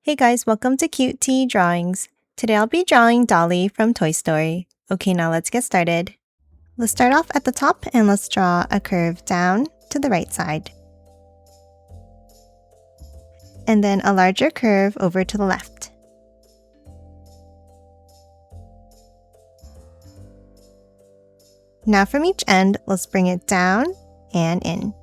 Hey guys, welcome to Cute Tea Drawings. Today I'll be drawing Dolly from Toy Story. Okay, now let's get started. Let's start off at the top and let's draw a curve down to the right side. And then a larger curve over to the left. Now from each end, let's bring it down and in.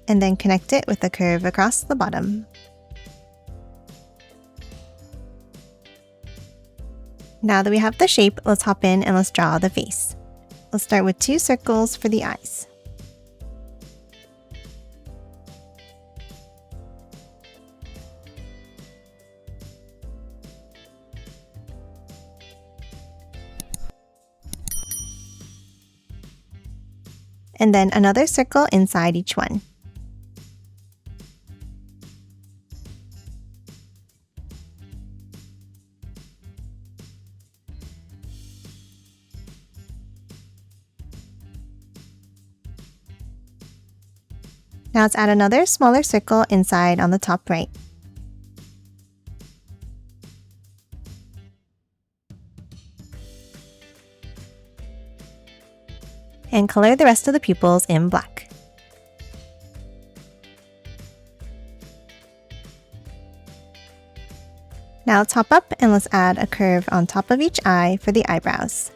And then connect it with a curve across the bottom. Now that we have the shape, let's hop in and let's draw the face. Let's start with 2 circles for the eyes. And then another circle inside each one. Now let's add another smaller circle inside on the top right. And color the rest of the pupils in black. Now let's hop up and let's add a curve on top of each eye for the eyebrows.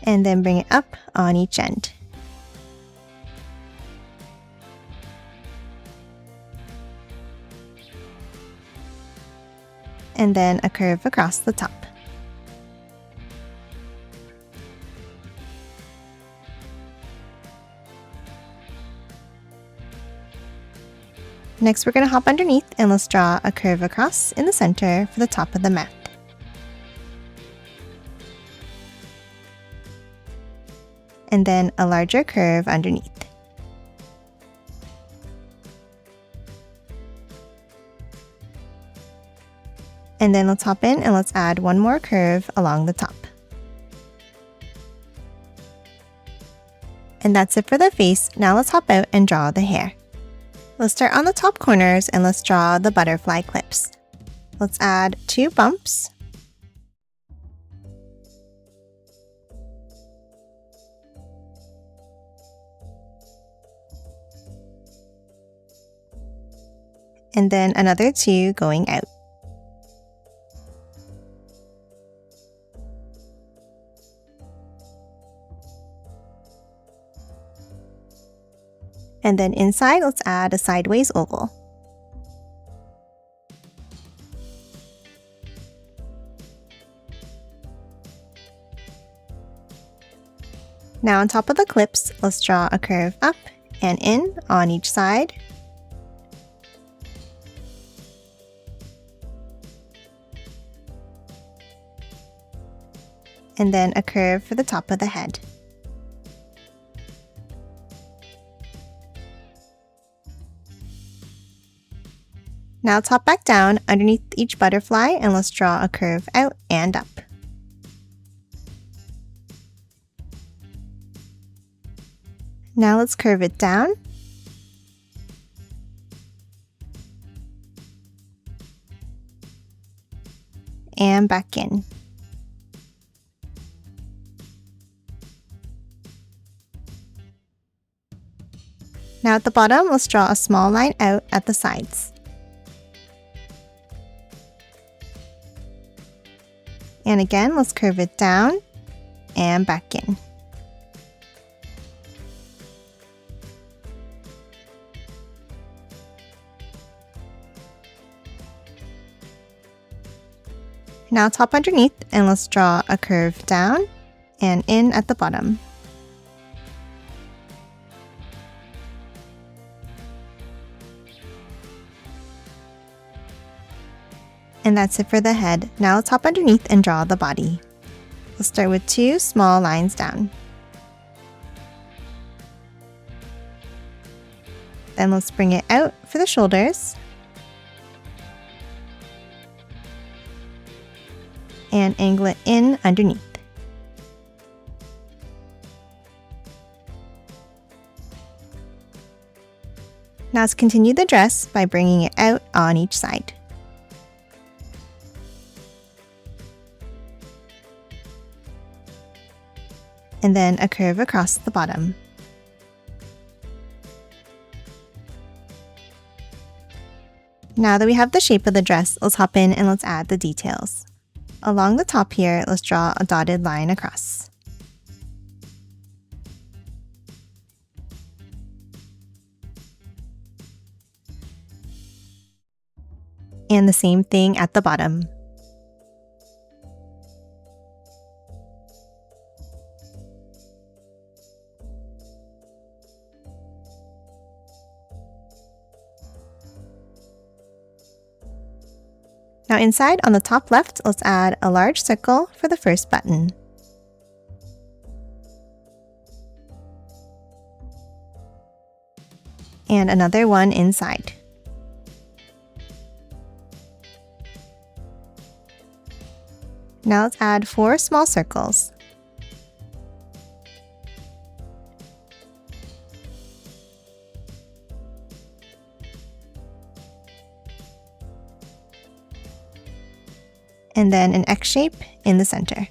And then bring it up on each end. And then a curve across the top. Next, we're going to hop underneath and let's draw a curve across in the center for the top of the mat. And then a larger curve underneath. And then let's hop in and let's add one more curve along the top. And that's it for the face. Now let's hop out and draw the hair. Let's start on the top corners and let's draw the butterfly clips. Let's add 2 bumps. And then another 2 going out. And then inside, let's add a sideways oval. Now on top of the clips, let's draw a curve up and in on each side. And then a curve for the top of the head. Now let's hop back down underneath each butterfly and let's draw a curve out and up. Now let's curve it down. And back in. Now at the bottom, let's draw a small line out at the sides. And again, let's curve it down and back in. Now top underneath and let's draw a curve down and in at the bottom. And that's it for the head. Now let's hop underneath and draw the body. Let's start with 2 small lines down. Then let's bring it out for the shoulders. and angle it in underneath. Now let's continue the dress by bringing it out on each side. And then a curve across the bottom. Now that we have the shape of the dress, let's hop in and let's add the details. Along the top here, let's draw a dotted line across. And the same thing at the bottom. Now inside on the top left, let's add a large circle for the first button. And another one inside. Now let's add 4 small circles. And then an X shape in the center.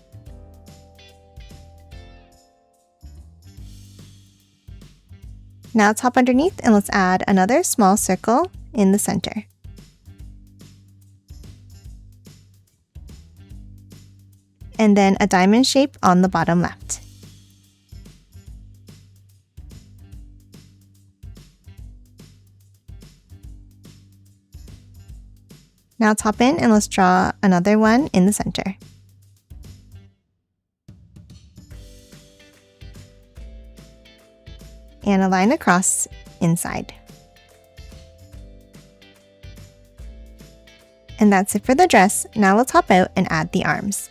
Now let's hop underneath and let's add another small circle in the center. And then a diamond shape on the bottom left. Now let's hop in and let's draw another one in the center. And a line across inside. And that's it for the dress. Now let's hop out and add the arms.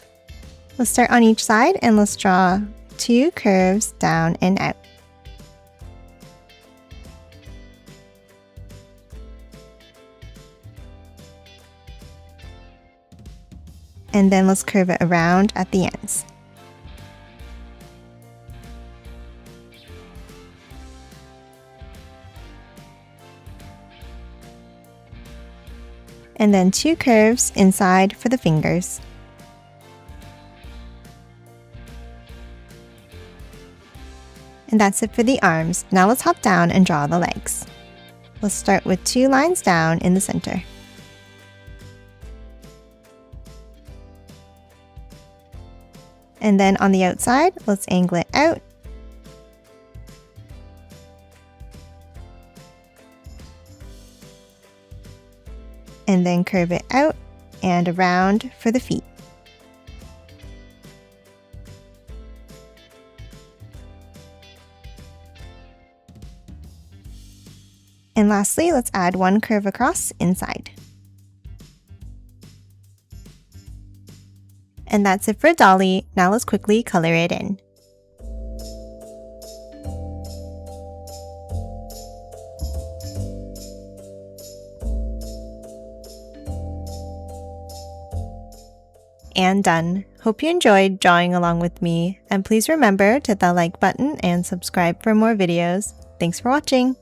Let's start on each side and let's draw 2 curves down and out. And then let's curve it around at the ends. And then 2 curves inside for the fingers. And that's it for the arms. Now let's hop down and draw the legs. Let's start with 2 lines down in the center. And then on the outside, let's angle it out. And then curve it out and around for the feet. And lastly, let's add 1 curve across inside. And that's it for Dolly. Now let's quickly color it in. And done. Hope you enjoyed drawing along with me, and please remember to hit that like button and subscribe for more videos. Thanks for watching!